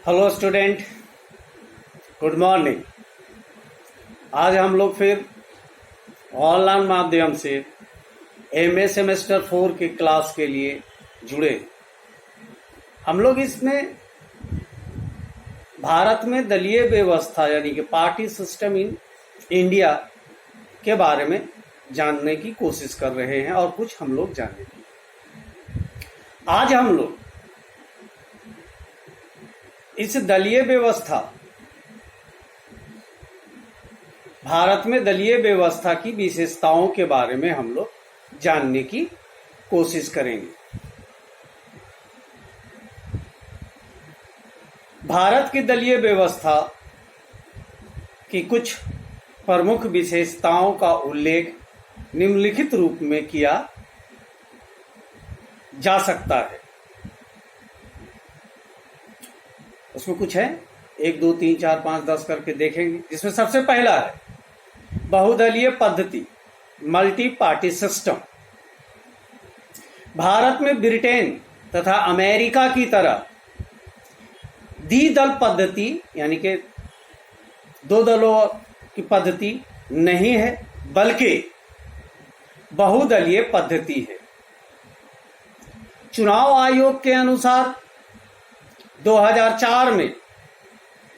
Hello student, good morning. आज हम लोग फिर ऑनलाइन माध्यम से एमए सेमेस्टर 4 की क्लास के लिए जुड़े। हम लोग इसमें भारत में दलीय व्यवस्था यानी कि पार्टी सिस्टम इन इंडिया के बारे में जानने की कोशिश कर रहे हैं और कुछ हम लोग जानेंगे। आज हम लोग इस दलीय व्यवस्था, भारत में दलीय व्यवस्था की विशेषताओं के बारे में हम लोग जानने की कोशिश करेंगे। भारत की दलीय व्यवस्था की कुछ प्रमुख विशेषताओं का उल्लेख निम्नलिखित रूप में किया जा सकता है। उसमें कुछ है, 1 2 3 4 5 10 करके देखेंगे। जिसमें सबसे पहला है बहुदलीय पद्धति, मल्टी पार्टी सिस्टम। भारत में ब्रिटेन तथा अमेरिका की तरह द्विदल पद्धति यानी कि 2 दलों की पद्धति नहीं है, बल्कि बहुदलीय पद्धति है। चुनाव आयोग के अनुसार 2004 में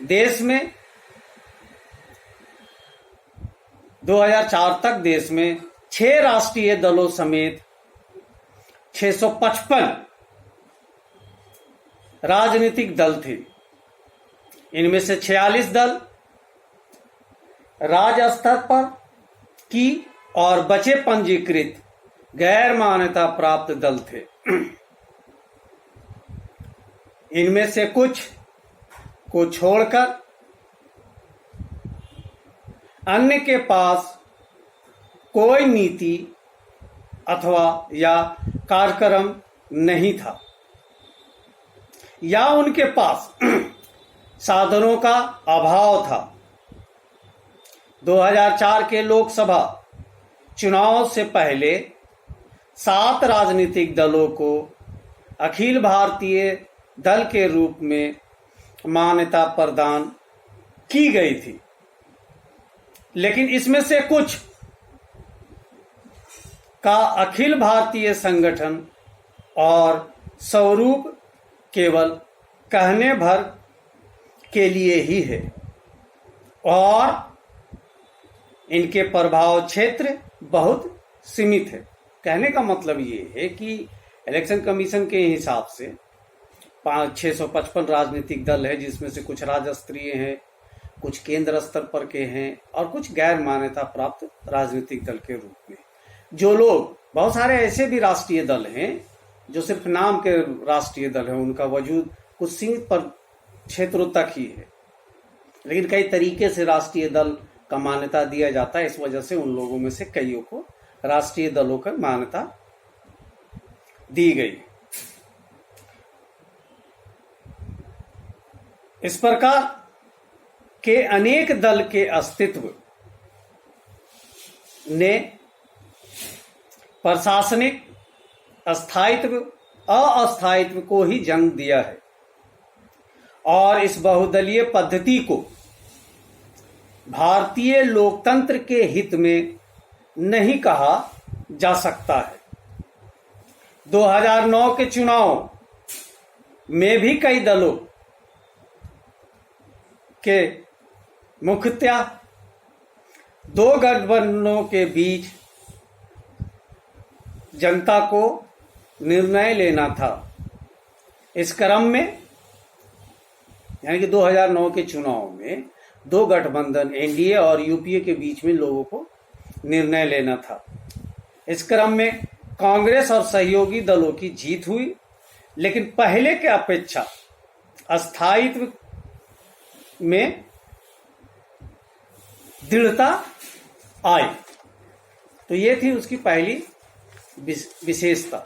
देश में 2004 तक देश में 6 राष्ट्रीय दलों समेत 655 राजनीतिक दल थे। इनमें से 46 दल राज्य स्तर पर की और बचे पंजीकृत गैर मान्यता प्राप्त दल थे। इनमें से कुछ को छोड़कर अन्य के पास कोई नीति अथवा या कार्यक्रम नहीं था, या उनके पास साधनों का अभाव था। 2004 के लोकसभा चुनाव से पहले 7 राजनीतिक दलों को अखिल भारतीय दल के रूप में मान्यता प्रदान की गई थी, लेकिन इसमें से कुछ का अखिल भारतीय संगठन और स्वरूप केवल कहने भर के लिए ही है और इनके प्रभाव क्षेत्र बहुत सीमित है। कहने का मतलब ये है कि इलेक्शन कमीशन के हिसाब से 655 राजनीतिक दल है, जिसमें से कुछ राज्य स्तरीय हैं, कुछ केंद्र स्तर पर के हैं और कुछ गैर मान्यता प्राप्त राजनीतिक दल के रूप में। जो लोग, बहुत सारे ऐसे भी राष्ट्रीय दल हैं जो सिर्फ नाम के राष्ट्रीय दल हैं, उनका वजूद कुछ सीमित पर क्षेत्रों तक ही है, लेकिन कई तरीके से राष्ट्रीय दल का मान्यता दिया जाता है। इस वजह से उन लोगों में से कईयों को राष्ट्रीय दलों का मान्यता दी गई। इस प्रकार के अनेक दल के अस्तित्व ने प्रशासनिक स्थायित्व अस्थायित्व को ही जन्म दिया है और इस बहुदलीय पद्धति को भारतीय लोकतंत्र के हित में नहीं कहा जा सकता है। 2009 के चुनाव में भी कई दलों के मुख्यतः 2 गठबंधनों के बीच जनता को निर्णय लेना था। इस क्रम में यानी कि 2009 के चुनाव में 2 गठबंधन एनडीए और यूपीए के बीच में लोगों को निर्णय लेना था। इस क्रम में कांग्रेस और सहयोगी दलों की जीत हुई, लेकिन पहले के अपेक्षा अस्थायित्व में दृढ़ता आई। तो ये थी उसकी पहली विशेषता,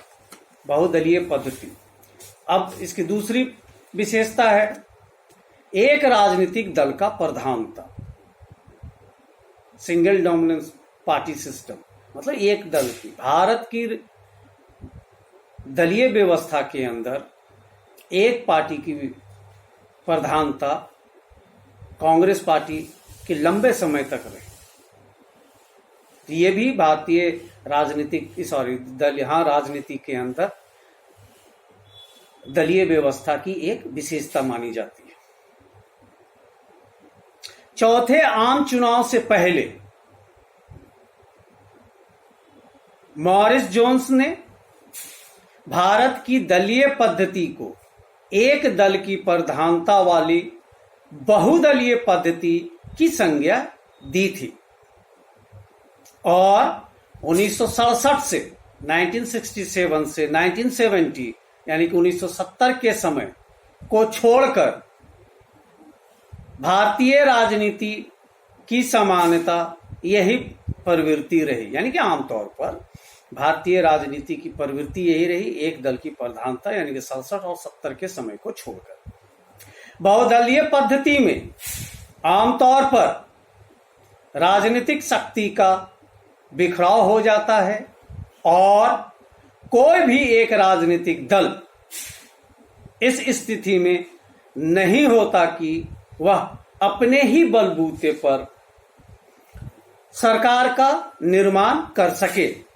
बहुदलीय पद्धति। अब इसकी दूसरी विशेषता है एक राजनीतिक दल का प्रधानता, सिंगल डोमिनेंस पार्टी सिस्टम। मतलब एक दल की, भारत की दलीय व्यवस्था के अंदर एक पार्टी की प्रधानता कांग्रेस पार्टी की लंबे समय तक रही। ये भी भारतीय राजनीति के अंदर दलीय व्यवस्था की एक विशेषता मानी जाती है। चौथे आम चुनाव से पहले मॉरिस जोन्स ने भारत की दलीय पद्धति को एक दल की प्रधानता वाली बहुदलीय पद्धति की संज्ञा दी थी और 1967 से 1967 से 1970 यानी कि 1970 के समय को छोड़कर भारतीय राजनीति की सामान्यता यही प्रवृत्ति रही। यानी कि आमतौर पर भारतीय राजनीति की प्रवृत्ति यही रही, एक दल की प्रधानता, यानी कि 67 और 70 के समय को छोड़कर। बहुदलीय पद्धति में आमतौर पर राजनीतिक शक्ति का बिखराव हो जाता है और कोई भी एक राजनीतिक दल इस स्थिति में नहीं होता कि वह अपने ही बलबूते पर सरकार का निर्माण कर सके।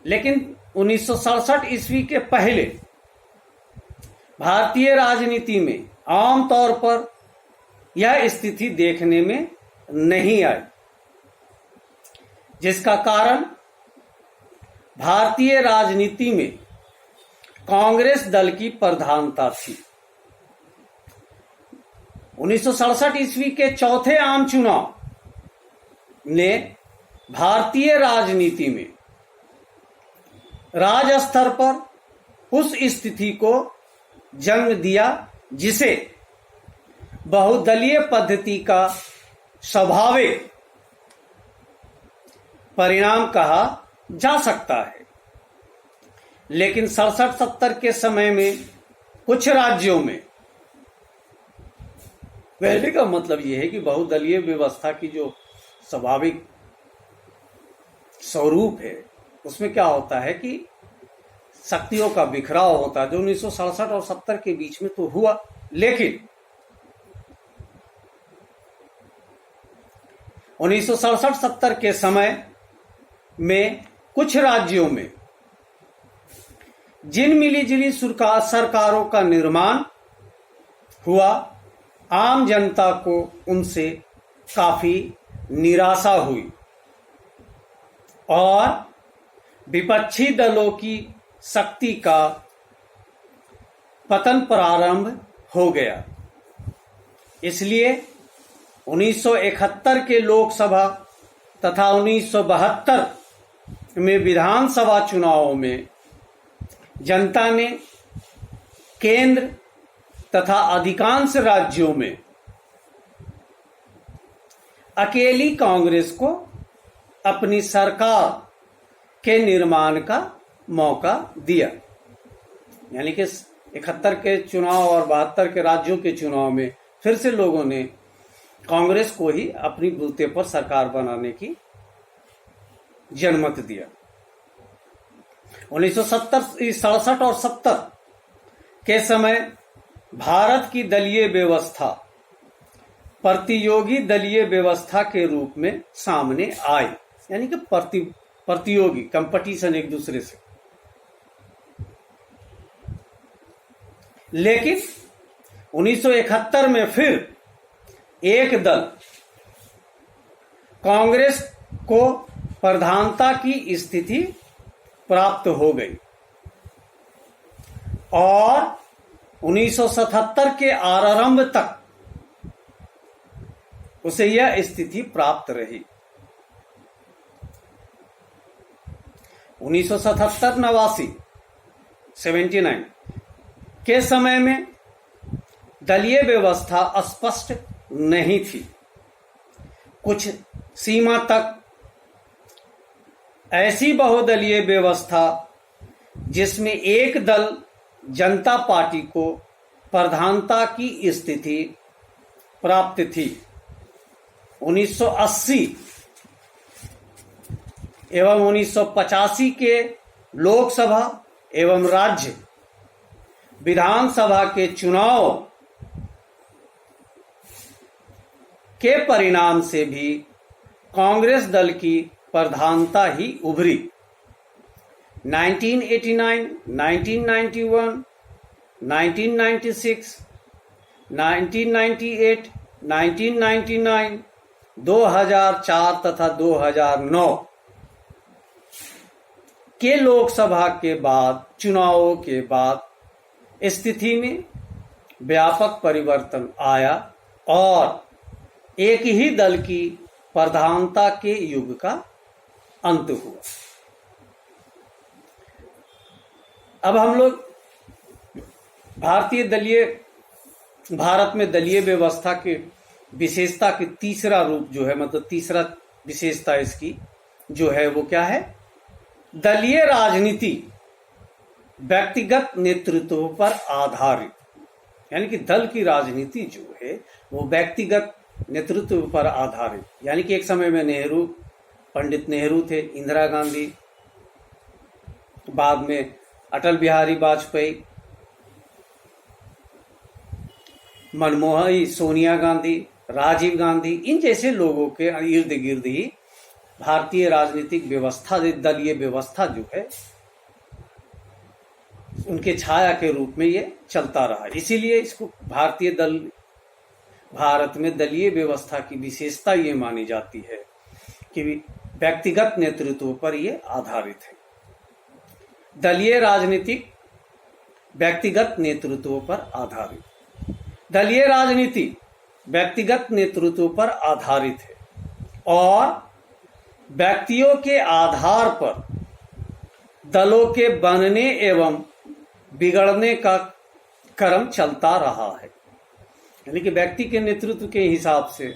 लेकिन 1967 ईस्वी के पहले भारतीय राजनीति में आमतौर पर यह स्थिति देखने में नहीं आई, जिसका कारण भारतीय राजनीति में कांग्रेस दल की प्रधानता थी। 1967 ईस्वी के चौथे आम चुनाव ने भारतीय राजनीति में राज स्तर पर उस स्थिति को जन्म दिया जिसे बहुदलीय पद्धति का स्वाभाविक परिणाम कहा जा सकता है। लेकिन 67-70 के समय में कुछ राज्यों में, पहले का मतलब यह है कि बहुदलीय व्यवस्था की जो स्वाभाविक स्वरूप है उसमें क्या होता है कि शक्तियों का बिखराव होता है, जो 1967 और 70 के बीच में तो हुआ। लेकिन 1967-70 के समय में कुछ राज्यों में जिन मिलीजुली सरकारों का निर्माण हुआ, आम जनता को उनसे काफी निराशा हुई और विपक्षी दलों की शक्ति का पतन प्रारंभ हो गया। इसलिए 1971 के लोकसभा तथा 1972 में विधानसभा चुनावों में जनता ने केंद्र तथा अधिकांश राज्यों में अकेली कांग्रेस को अपनी सरकार के निर्माण का मौका दिया। यानी कि 71 के चुनाव और 72 के राज्यों के चुनाव में फिर से लोगों ने कांग्रेस को ही अपनी बूते पर सरकार बनाने की जनमत दिया। 1967 और 70 के समय भारत की दलीय व्यवस्था प्रतियोगी दलीय व्यवस्था के रूप में सामने आई। यानी कि प्रतियोगी कंपटीशन एक दूसरे से। लेकिन 1971 में फिर एक दल कांग्रेस को प्रधानता की स्थिति प्राप्त हो गई और 1977 के आरंभ तक उसे यह स्थिति प्राप्त रही। 1977-79 के समय में दलीय व्यवस्था स्पष्ट नहीं थी। कुछ सीमा तक ऐसी बहुदलीय व्यवस्था जिसमें एक दल जनता पार्टी को प्रधानता की स्थिति प्राप्त थी। 1980 एवं 1985 के लोकसभा एवं राज्य विधानसभा के चुनाव के परिणाम से भी कांग्रेस दल की प्रधानता ही उभरी। 1989, 1991, 1996, 1998, 1999, 2004 तथा 2009 के लोकसभा के बाद चुनावों के बाद स्थिति में व्यापक परिवर्तन आया और एक ही दल की प्रधानता के युग का अंत हुआ। अब हम लोग भारत में दलीय व्यवस्था के विशेषता के तीसरा रूप जो है, मतलब तीसरा विशेषता इसकी जो है वो क्या है? दलीय राजनीति व्यक्तिगत नेतृत्व पर आधारित, यानी कि दल की राजनीति जो है वो व्यक्तिगत नेतृत्व पर आधारित। यानी कि एक समय में पंडित नेहरू थे, इंदिरा गांधी, बाद में अटल बिहारी वाजपेयी, मनमोहन, सोनिया गांधी, राजीव गांधी, इन जैसे लोगों के इर्द गिर्द ही भारतीय राजनीतिक व्यवस्था, दलीय व्यवस्था जो है उनके छाया के रूप में ये चलता रहा। इसीलिए इसको भारत में दलीय व्यवस्था की विशेषता ये मानी जाती है कि व्यक्तिगत नेतृत्व पर ये आधारित है। दलीय राजनीतिक व्यक्तिगत नेतृत्व पर आधारित, दलीय राजनीति व्यक्तिगत नेतृत्व पर आधारित है और व्यक्तियों के आधार पर दलों के बनने एवं बिगड़ने का क्रम चलता रहा है। यानी कि व्यक्ति के नेतृत्व के हिसाब से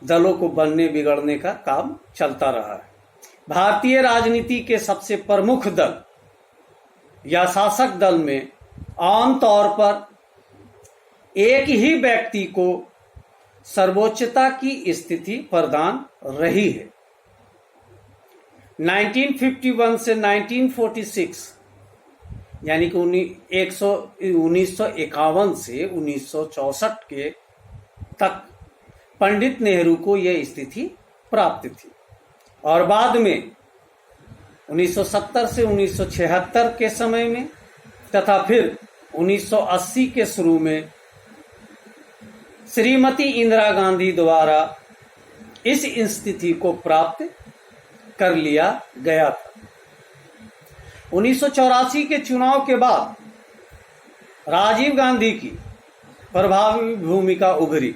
दलों को बनने बिगड़ने का काम चलता रहा है। भारतीय राजनीति के सबसे प्रमुख दल या शासक दल में आमतौर पर एक ही व्यक्ति को सर्वोच्चता की स्थिति प्रदान रही है। 1951 से 1946 यानी कि 1951 से 1964 के तक पंडित नेहरू को यह स्थिति प्राप्त थी और बाद में 1970 से 1976 के समय में तथा फिर 1980 के शुरू में श्रीमती इंदिरा गांधी द्वारा इस स्थिति को प्राप्त कर लिया गया था। 1984 के चुनाव के बाद राजीव गांधी की प्रभावी भूमिका उभरी।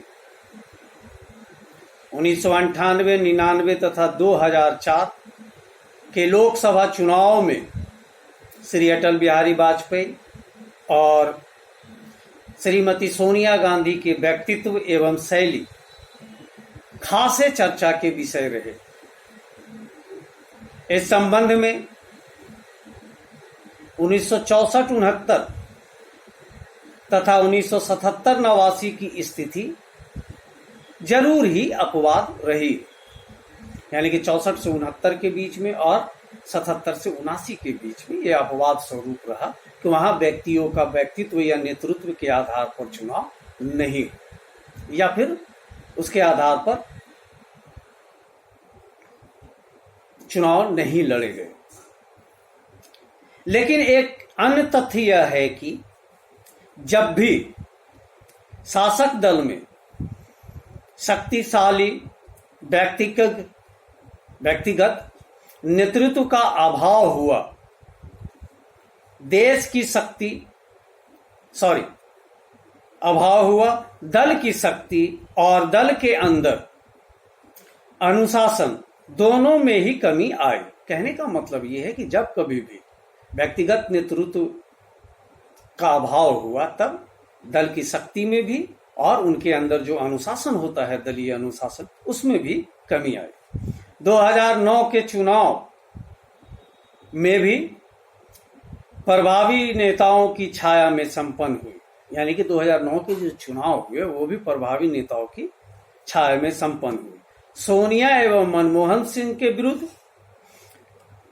1998, 99 तथा 2004 के लोकसभा चुनाव में श्री अटल बिहारी वाजपेयी और श्रीमती सोनिया गांधी के व्यक्तित्व एवं शैली खासे चर्चा के विषय रहे। इस संबंध में 1964-69 तथा 1977-89 की स्थिति जरूर ही अपवाद रही, यानी कि 64 से 69 के बीच में और 77 से 79 के बीच में यह अपवाद स्वरूप रहा कि वहां व्यक्तियों का व्यक्तित्व या नेतृत्व के आधार पर चुनाव नहीं या फिर उसके आधार पर चुनाव नहीं लड़े गए। लेकिन एक अन्य तथ्य यह है कि जब भी शासक दल में शक्तिशाली व्यक्तिगत नेतृत्व का अभाव हुआ, अभाव हुआ, दल की शक्ति और दल के अंदर अनुशासन दोनों में ही कमी आई। कहने का मतलब यह है कि जब कभी भी व्यक्तिगत नेतृत्व का अभाव हुआ तब दल की शक्ति में भी और उनके अंदर जो अनुशासन होता है, दलीय अनुशासन, उसमें भी कमी आई। 2009 के चुनाव में भी प्रभावी नेताओं की छाया में संपन्न हुई, यानी कि 2009 के जो चुनाव हुए वो भी प्रभावी नेताओं की छाया में संपन्न हुई। सोनिया एवं मनमोहन सिंह के विरुद्ध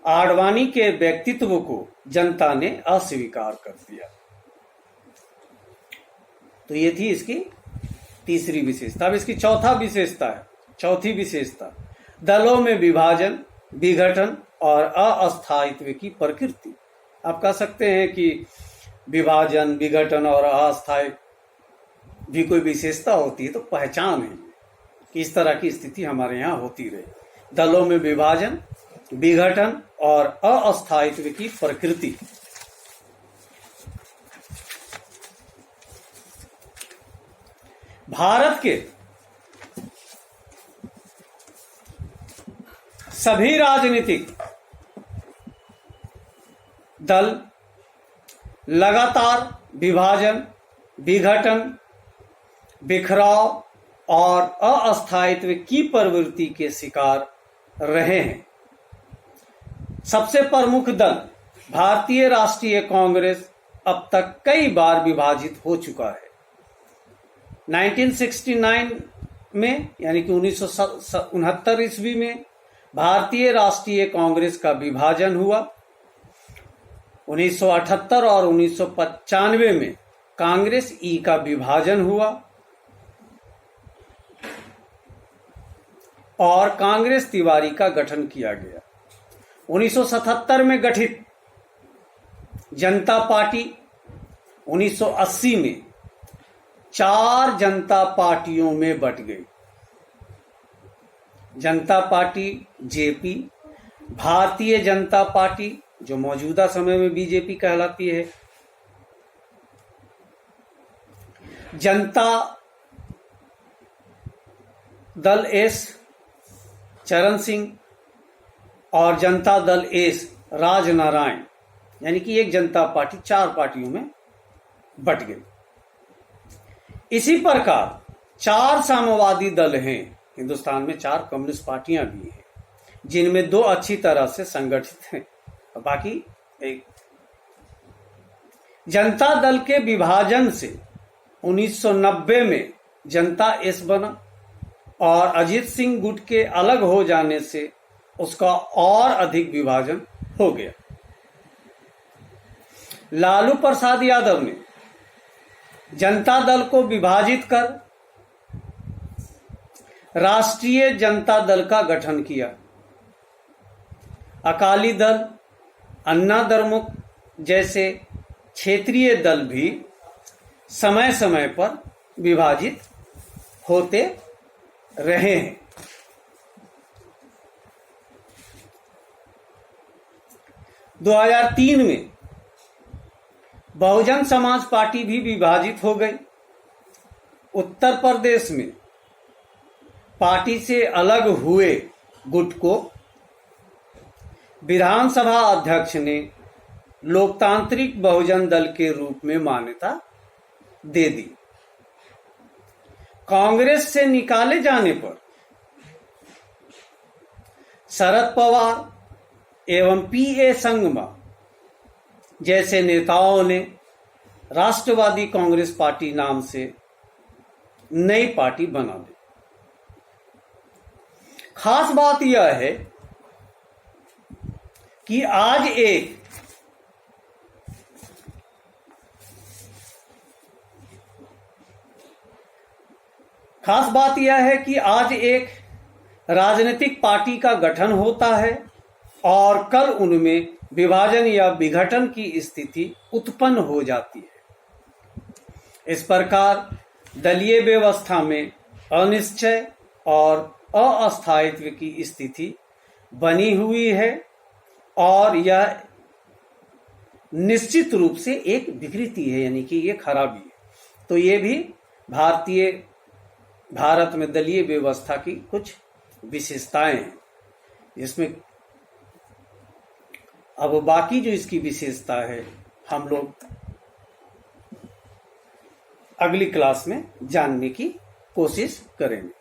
आडवाणी के व्यक्तित्व को जनता ने अस्वीकार कर दिया। तो ये थी इसकी तीसरी विशेषता। अब इसकी चौथी विशेषता, दलों में विभाजन, विघटन और अस्थायित्व की प्रकृति। आप कह सकते हैं कि विभाजन, विघटन और अस्थायी भी कोई विशेषता होती है तो पहचान है कि इस तरह की स्थिति हमारे यहाँ होती रहे। दलों में विभाजन, विघटन और अस्थायित्व की प्रकृति। भारत के सभी राजनीतिक दल लगातार विभाजन, विघटन, बिखराव और अस्थायित्व की प्रवृत्ति के शिकार रहे हैं। सबसे प्रमुख दल भारतीय राष्ट्रीय कांग्रेस अब तक कई बार विभाजित हो चुका है। 1969 में यानी कि 1969 ईस्वी में भारतीय राष्ट्रीय कांग्रेस का विभाजन हुआ। 1978 और 1995 में कांग्रेस ई का विभाजन हुआ और कांग्रेस तिवारी का गठन किया गया। 1977 में गठित जनता पार्टी 1980 में 4 जनता पार्टियों में बंट गई। जनता party JP, Bharatiya Janata party जो मौजूदा समय में बीजेपी कहलाती है, जनता दल एस चरण सिंह और जनता दल एस राजनारायण, यानी कि एक जनता पार्टी 4 पार्टियों में बंट गई। इसी प्रकार 4 साम्यवादी दल हैं। हिंदुस्तान में 4 कम्युनिस्ट पार्टियां भी हैं, जिनमें 2 अच्छी तरह से संगठित हैं और बाकी एक। जनता दल के विभाजन से 1990 में जनता एस बना और अजीत सिंह गुट के अलग हो जाने से उसका और अधिक विभाजन हो गया। लालू प्रसाद यादव ने जनता दल को विभाजित कर राष्ट्रीय जनता दल का गठन किया। अकाली दल, अन्ना द्रमुक जैसे क्षेत्रीय दल भी समय समय पर विभाजित होते रहे हैं। दो 2003 में बहुजन समाज पार्टी भी विभाजित हो गई। उत्तर प्रदेश में पार्टी से अलग हुए गुट को विधानसभा अध्यक्ष ने लोकतांत्रिक बहुजन दल के रूप में मान्यता दे दी। कांग्रेस से निकाले जाने पर शरद पवार एवं पीए संगमा जैसे नेताओं ने राष्ट्रवादी कांग्रेस पार्टी नाम से नई पार्टी बना दी। खास बात यह है कि आज एक राजनीतिक पार्टी का गठन होता है और कल उनमें विभाजन या विघटन की स्थिति उत्पन्न हो जाती है। इस प्रकार दलीय व्यवस्था में अनिश्चय और अस्थायित्व की स्थिति बनी हुई है और यह निश्चित रूप से एक विकृति है, यानी कि ये खराबी है। तो ये भी भारत में दलीय व्यवस्था की कुछ विशेषताएं हैं, जिसमें अब बाकी जो इसकी विशेषता है हम लोग अगली क्लास में जानने की कोशिश करेंगे।